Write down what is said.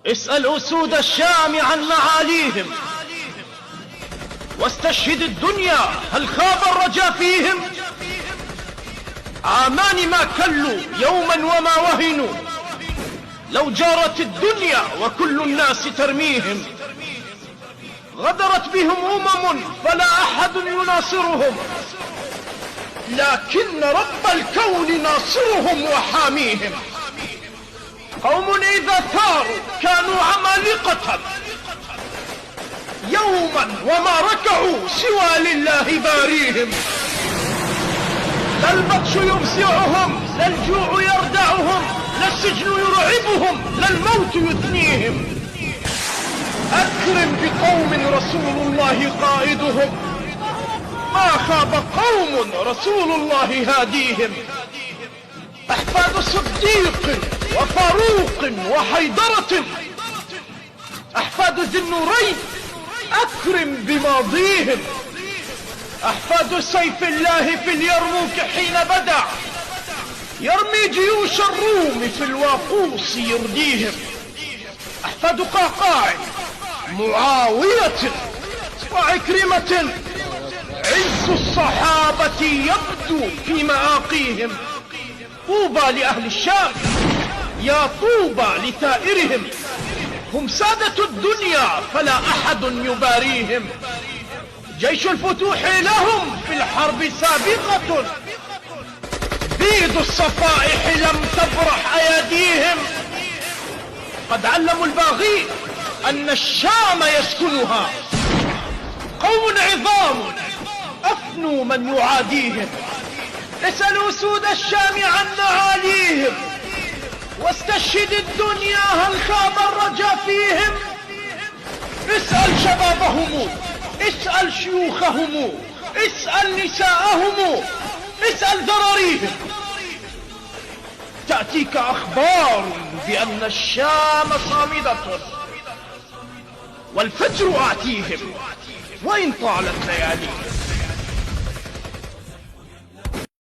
اسأل أسود الشام عن معاليهم، واستشهد الدنيا هل خاب الرجا فيهم. عامان ما كلوا يوما وما وهنوا، لو جارت الدنيا وكل الناس ترميهم. غدرت بهم فلا أحد يناصرهم، لكن رب الكون ناصرهم وحاميهم. قوم إذا ثاروا كانوا عمالقة، يوما وما ركعوا سوى لله باريهم. لا البطش يفزعهم، لا الجوع يردعهم، لا السجن يرعبهم، لا الموت يثنيهم. أكرم بقوم رسول الله قائدهم، ما خاب قوم رسول الله هاديهم. أحفاد صديق وفاروق وحيدرة، أحفاد ذي النورين أكرم بماضيهم. أحفاد سيف الله في اليرموك حين بدع، يرمي جيوش الروم في الواقوس يرديهم. أحفاد قعقاع معاوية وعكرمة، عز الصحابة يبدو في مآقيهم. طوبى لأهل الشام، يا طوبى لثائرهم، هم سادة الدنيا فلا أحد يباريهم. جيش الفتوح لهم في الحرب سابقة، بيد الصفائح لم تبرح أيديهم. قد علموا الباغين أن الشام يسكنها، قوم عظام أفنوا من يعاديهم. اسألوا سود الشام عن معاليهم، واستشهد الدنيا هل خاب الرجا فيهم. اسأل شبابهم، اسأل شيوخهم، اسأل نساءهم، اسأل ذراريهم. تأتيك أخبار بأن الشام صامدة، والفجر آتيهم وإن طالت لياليهم.